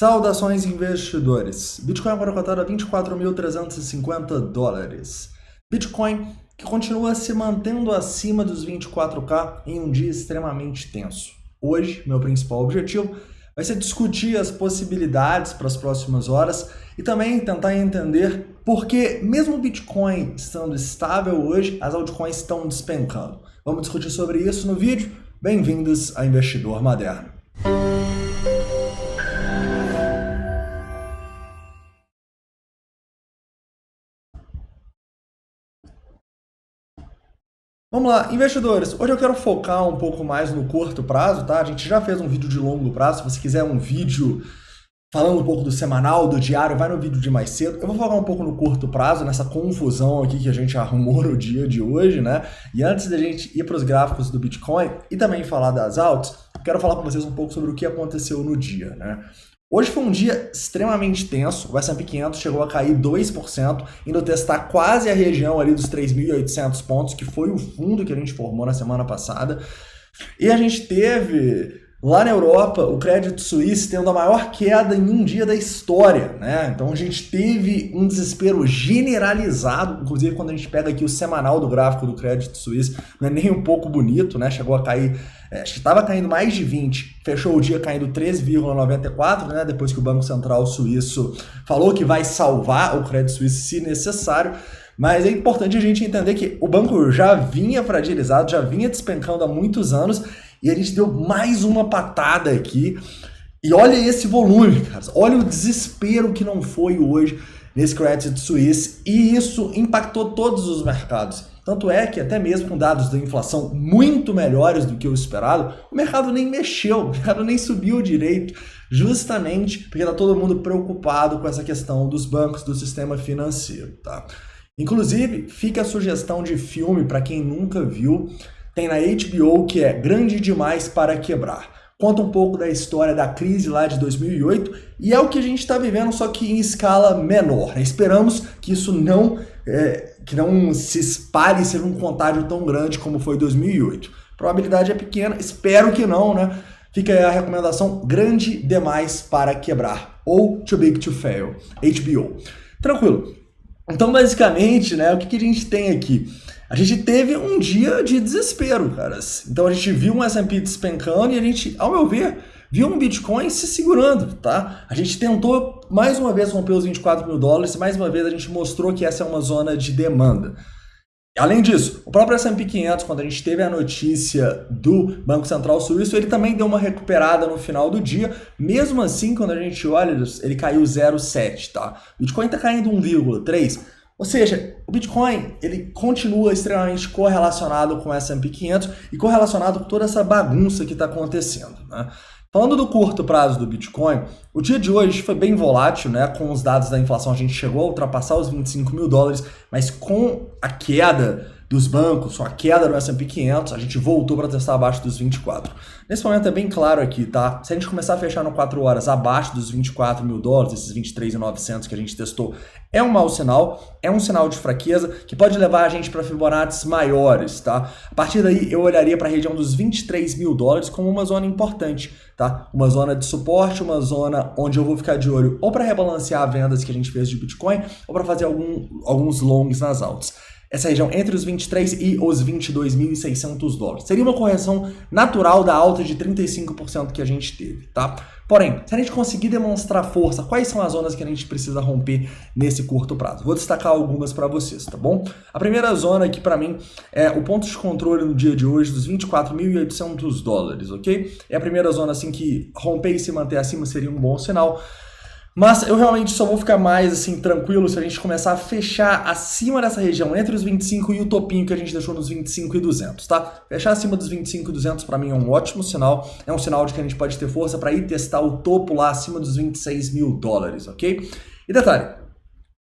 Saudações investidores. Bitcoin agora cotado a 24.350 dólares. Bitcoin que continua se mantendo acima dos 24K em um dia extremamente tenso. Hoje, meu principal objetivo vai ser discutir as possibilidades para as próximas horas e também tentar entender por que, mesmo o Bitcoin estando estável hoje, as altcoins estão despencando. Vamos discutir sobre isso no vídeo. Bem-vindos a Investidor Moderno. Vamos lá, investidores, hoje eu quero focar um pouco mais no curto prazo, tá? A gente já fez um vídeo de longo prazo, se você quiser um vídeo falando um pouco do semanal, do diário, vai no vídeo de mais cedo. Eu vou focar um pouco no curto prazo, nessa confusão aqui que a gente arrumou no dia de hoje, né? E antes da gente ir para os gráficos do Bitcoin e também falar das altas, quero falar com vocês um pouco sobre o que aconteceu no dia, né? Hoje foi um dia extremamente tenso, o S&P 500 chegou a cair 2%, indo testar quase a região ali dos 3.800 pontos, que foi o fundo que a gente formou na semana passada. E a gente teve, lá na Europa, o Credit Suisse tendo a maior queda em um dia da história, né? Então a gente teve um desespero generalizado, inclusive quando a gente pega aqui o semanal do gráfico do Credit Suisse, não é nem um pouco bonito, né? Chegou a cair, acho que estava caindo mais de 20, fechou o dia caindo 13,94, né? Depois que o Banco Central Suíço falou que vai salvar o Credit Suisse se necessário. Mas é importante a gente entender que o banco já vinha fragilizado, já vinha despencando há muitos anos e a gente deu mais uma patada aqui. E olha esse volume, cara. Olha o desespero que não foi hoje nesse Credit Suisse e isso impactou todos os mercados. Tanto é que até mesmo com dados da inflação muito melhores do que o esperado, o mercado nem mexeu, o mercado nem subiu direito, justamente porque está todo mundo preocupado com essa questão dos bancos, do sistema financeiro, tá? Inclusive, fica a sugestão de filme para quem nunca viu, tem na HBO, que é Grande Demais para Quebrar. Conta um pouco da história da crise lá de 2008 e é o que a gente está vivendo, só que em escala menor. Esperamos que isso não se espalhe e seja um contágio tão grande como foi 2008. A probabilidade é pequena, espero que não, né? Fica aí a recomendação Grande Demais para Quebrar, ou Too Big to Fail, HBO. Tranquilo. Então, basicamente, né, o que a gente tem aqui? A gente teve um dia de desespero, caras. Então, a gente viu um S&P despencando e a gente, ao meu ver, viu um Bitcoin se segurando, tá? A gente tentou, mais uma vez, romper os 24 mil dólares e, mais uma vez, a gente mostrou que essa é uma zona de demanda. Além disso, o próprio S&P 500, quando a gente teve a notícia do Banco Central Suíço, ele também deu uma recuperada no final do dia. Mesmo assim, quando a gente olha, ele caiu 0,7, tá? O Bitcoin está caindo 1,3. Ou seja, o Bitcoin ele continua extremamente correlacionado com o S&P 500 e correlacionado com toda essa bagunça que está acontecendo, né? Falando do curto prazo do Bitcoin, o dia de hoje foi bem volátil, né? Com os dados da inflação a gente chegou a ultrapassar os 25 mil dólares, mas com a queda dos bancos, com a queda do S&P 500, a gente voltou para testar abaixo dos 24. Nesse momento é bem claro aqui, tá? Se a gente começar a fechar no 4 horas abaixo dos 24 mil dólares, esses 23.900 que a gente testou, é um mau sinal, é um sinal de fraqueza que pode levar a gente para Fibonacci maiores, tá? A partir daí eu olharia para a região dos 23 mil dólares como uma zona importante, tá? Uma zona de suporte, uma zona onde eu vou ficar de olho ou para rebalancear vendas que a gente fez de Bitcoin ou para fazer alguns longs nas altas. Essa região entre os 23 e os 22.600 dólares. Seria uma correção natural da alta de 35% que a gente teve, tá? Porém, se a gente conseguir demonstrar força, quais são as zonas que a gente precisa romper nesse curto prazo? Vou destacar algumas para vocês, tá bom? A primeira zona aqui para mim é o ponto de controle no dia de hoje dos 24.800 dólares, ok? É a primeira zona assim que romper e se manter acima seria um bom sinal. Mas eu realmente só vou ficar mais assim tranquilo se a gente começar a fechar acima dessa região, entre os 25 e o topinho que a gente deixou nos 25.200, tá? Fechar acima dos 25.200 para mim é um ótimo sinal, é um sinal de que a gente pode ter força para ir testar o topo lá acima dos 26 mil dólares, ok? E detalhe,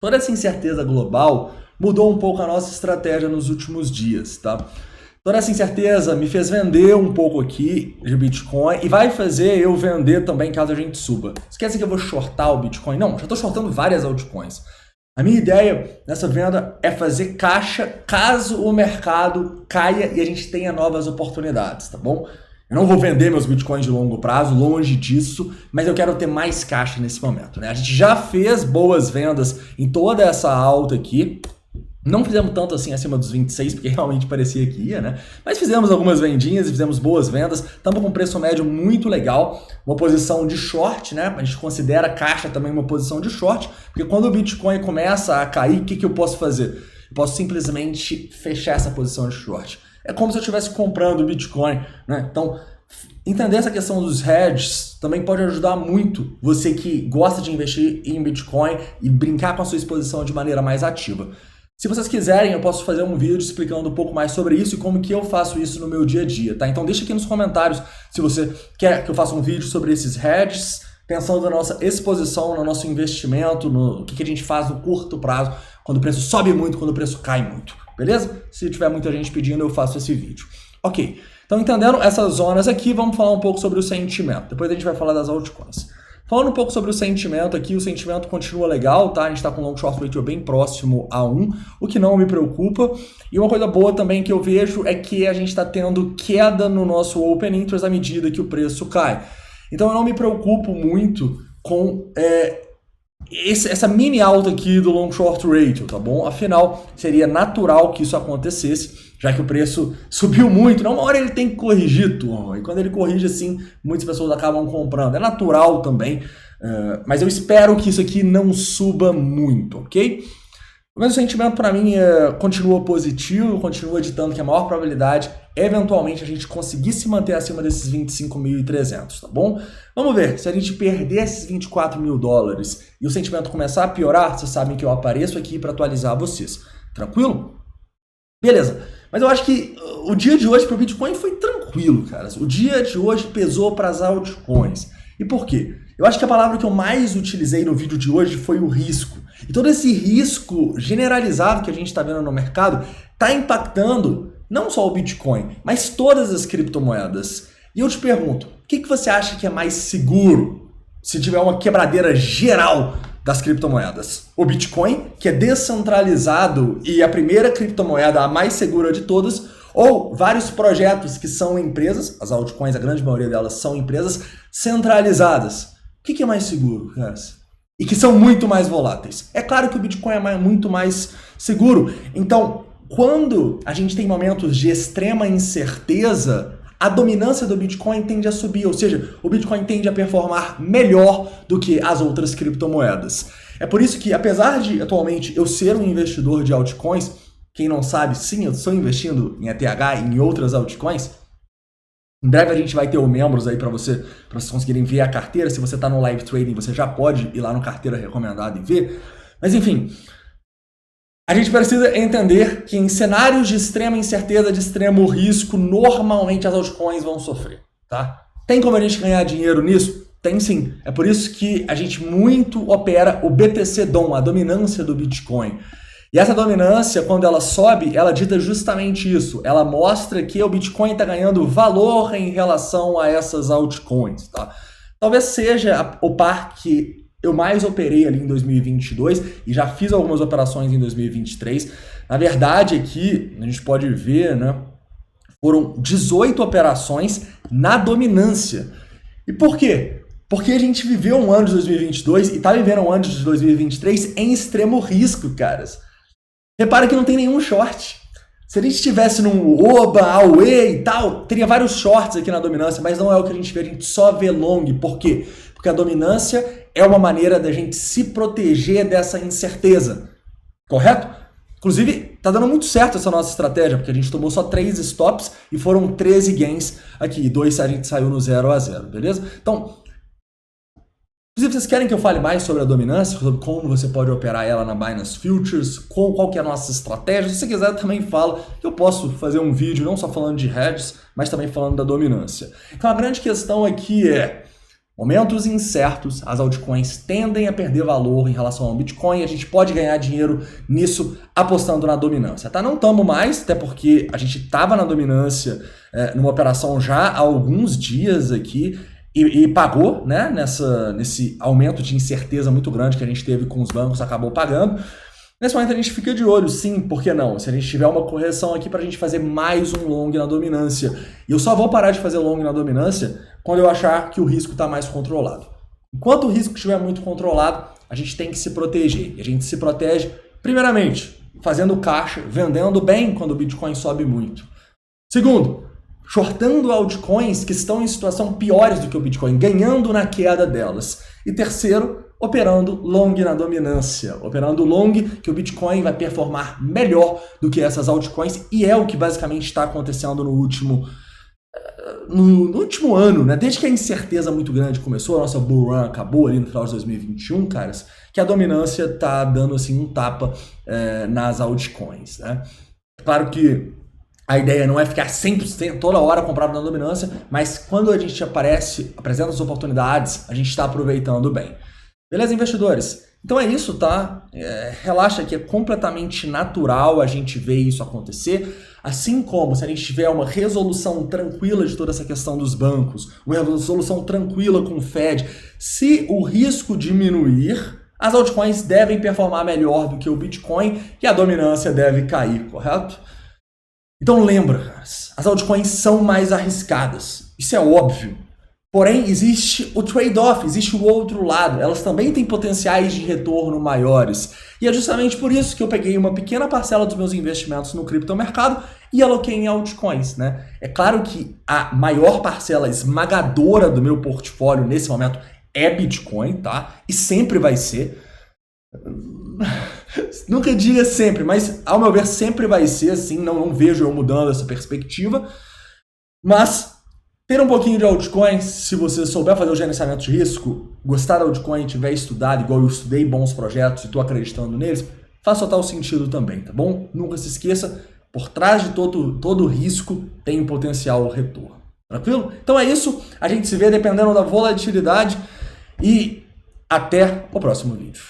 toda essa incerteza global mudou um pouco a nossa estratégia nos últimos dias, tá? Toda essa incerteza me fez vender um pouco aqui de Bitcoin e vai fazer eu vender também caso a gente suba. Esquece que eu vou shortar o Bitcoin? Não, já estou shortando várias altcoins. A minha ideia nessa venda é fazer caixa caso o mercado caia e a gente tenha novas oportunidades, tá bom? Eu não vou vender meus bitcoins de longo prazo, longe disso, mas eu quero ter mais caixa nesse momento, né? A gente já fez boas vendas em toda essa alta aqui. Não fizemos tanto assim acima dos 26, porque realmente parecia que ia, né? Mas fizemos algumas vendinhas e fizemos boas vendas. Estamos com um preço médio muito legal, uma posição de short, né? A gente considera a caixa também uma posição de short, porque quando o Bitcoin começa a cair, o que eu posso fazer? Eu posso simplesmente fechar essa posição de short. É como se eu estivesse comprando o Bitcoin, né? Então, entender essa questão dos hedges também pode ajudar muito você que gosta de investir em Bitcoin e brincar com a sua exposição de maneira mais ativa. Se vocês quiserem, eu posso fazer um vídeo explicando um pouco mais sobre isso e como que eu faço isso no meu dia a dia, tá? Então deixa aqui nos comentários se você quer que eu faça um vídeo sobre esses hedges, pensando na nossa exposição, no nosso investimento, no que a gente faz no curto prazo, quando o preço sobe muito, quando o preço cai muito, beleza? Se tiver muita gente pedindo, eu faço esse vídeo. Ok, então entendendo essas zonas aqui, vamos falar um pouco sobre o sentimento. Depois a gente vai falar das altcoins. Falando um pouco sobre o sentimento aqui, o sentimento continua legal, tá? A gente está com um long short ratio bem próximo a 1, o que não me preocupa. E uma coisa boa também que eu vejo é que a gente está tendo queda no nosso open interest à medida que o preço cai. Então eu não me preocupo muito com essa mini alta aqui do long short ratio, tá bom? Afinal, seria natural que isso acontecesse, já que o preço subiu muito. Uma hora ele tem que corrigir, turma. E quando ele corrige assim, muitas pessoas acabam comprando. É natural também, mas eu espero que isso aqui não suba muito, ok? Mas o sentimento para mim continua positivo, continua ditando que a maior probabilidade é eventualmente a gente conseguir se manter acima desses 25.300, tá bom? Vamos ver, se a gente perder esses 24 mil dólares e o sentimento começar a piorar, vocês sabem que eu apareço aqui para atualizar vocês. Tranquilo? Beleza. Mas eu acho que o dia de hoje para o Bitcoin foi tranquilo, cara. O dia de hoje pesou para as altcoins. E por quê? Eu acho que a palavra que eu mais utilizei no vídeo de hoje foi o risco. E todo esse risco generalizado que a gente está vendo no mercado está impactando não só o Bitcoin, mas todas as criptomoedas. E eu te pergunto, o que você acha que é mais seguro se tiver uma quebradeira geral das criptomoedas? O Bitcoin, que é descentralizado e a primeira criptomoeda, a mais segura de todas, ou vários projetos que são empresas, as altcoins, a grande maioria delas são empresas centralizadas. O que é mais seguro, cara? E que são muito mais voláteis. É claro que o Bitcoin é muito mais seguro. Então, quando a gente tem momentos de extrema incerteza, a dominância do Bitcoin tende a subir, ou seja, o Bitcoin tende a performar melhor do que as outras criptomoedas. É por isso que, apesar de atualmente eu ser um investidor de altcoins, quem não sabe, sim, eu estou investindo em ETH e em outras altcoins. Em breve a gente vai ter o membros aí para vocês conseguirem ver a carteira. Se você está no live trading, você já pode ir lá no carteira recomendada e ver. Mas enfim, a gente precisa entender que em cenários de extrema incerteza, de extremo risco, normalmente as altcoins vão sofrer, tá? Tem como a gente ganhar dinheiro nisso? Tem sim. É por isso que a gente muito opera o BTC DOM, a dominância do Bitcoin. E essa dominância, quando ela sobe, ela dita justamente isso. Ela mostra que o Bitcoin está ganhando valor em relação a essas altcoins, tá? Talvez seja o par que eu mais operei ali em 2022 e já fiz algumas operações em 2023. Na verdade, aqui a gente pode ver, né? Foram 18 operações na dominância. E por quê? Porque a gente viveu um ano de 2022 e está vivendo um ano de 2023 em extremo risco, caras. Repara que não tem nenhum short. Se a gente estivesse num OBA, AUE e tal, teria vários shorts aqui na dominância, mas não é o que a gente vê, a gente só vê long. Por quê? Porque a dominância é uma maneira da gente se proteger dessa incerteza. Correto? Inclusive, tá dando muito certo essa nossa estratégia, porque a gente tomou só 3 stops e foram 13 gains aqui. 2 a gente saiu no 0-0, beleza? Então, inclusive, vocês querem que eu fale mais sobre a dominância, sobre como você pode operar ela na Binance Futures, qual que é a nossa estratégia? Se você quiser, eu também falo que eu posso fazer um vídeo não só falando de hedges, mas também falando da dominância. Então, a grande questão aqui é momentos incertos, as altcoins tendem a perder valor em relação ao Bitcoin e a gente pode ganhar dinheiro nisso apostando na dominância, tá? Não estamos mais, até porque a gente estava na dominância numa operação já há alguns dias aqui, e pagou, né, nesse aumento de incerteza muito grande que a gente teve com os bancos, acabou pagando. Nesse momento a gente fica de olho, sim, por que não? Se a gente tiver uma correção aqui para a gente fazer mais um long na dominância. E eu só vou parar de fazer long na dominância quando eu achar que o risco está mais controlado. Enquanto o risco estiver muito controlado, a gente tem que se proteger. E a gente se protege, primeiramente, fazendo caixa, vendendo bem quando o Bitcoin sobe muito. Segundo, shortando altcoins que estão em situação piores do que o Bitcoin, ganhando na queda delas. E terceiro, operando long na dominância. Operando long que o Bitcoin vai performar melhor do que essas altcoins e é o que basicamente está acontecendo no último ano, né? Desde que a incerteza muito grande começou, a nossa bull run acabou ali no final de 2021, caras, que a dominância tá dando assim um tapa nas altcoins, né? Claro que a ideia não é ficar 100% toda hora comprado na dominância, mas quando a gente apresenta as oportunidades, a gente está aproveitando bem. Beleza, investidores? Então é isso, tá? Relaxa que é completamente natural a gente ver isso acontecer, assim como se a gente tiver uma resolução tranquila de toda essa questão dos bancos, uma resolução tranquila com o Fed, se o risco diminuir, as altcoins devem performar melhor do que o Bitcoin e a dominância deve cair, correto? Então lembra, caras, as altcoins são mais arriscadas, isso é óbvio. Porém, existe o trade-off, existe o outro lado. Elas também têm potenciais de retorno maiores. E é justamente por isso que eu peguei uma pequena parcela dos meus investimentos no criptomercado e aloquei em altcoins, né? É claro que a maior parcela esmagadora do meu portfólio nesse momento é Bitcoin, tá? E sempre vai ser. Nunca diga sempre, mas ao meu ver sempre vai ser assim. Não vejo eu mudando essa perspectiva. Mas ter um pouquinho de altcoins, se você souber fazer o gerenciamento de risco, gostar da altcoin, tiver estudado, igual eu estudei bons projetos e estou acreditando neles, faz total sentido também, tá bom? Nunca se esqueça, por trás de todo risco tem um potencial retorno. Tranquilo? Então é isso, a gente se vê dependendo da volatilidade e até o próximo vídeo.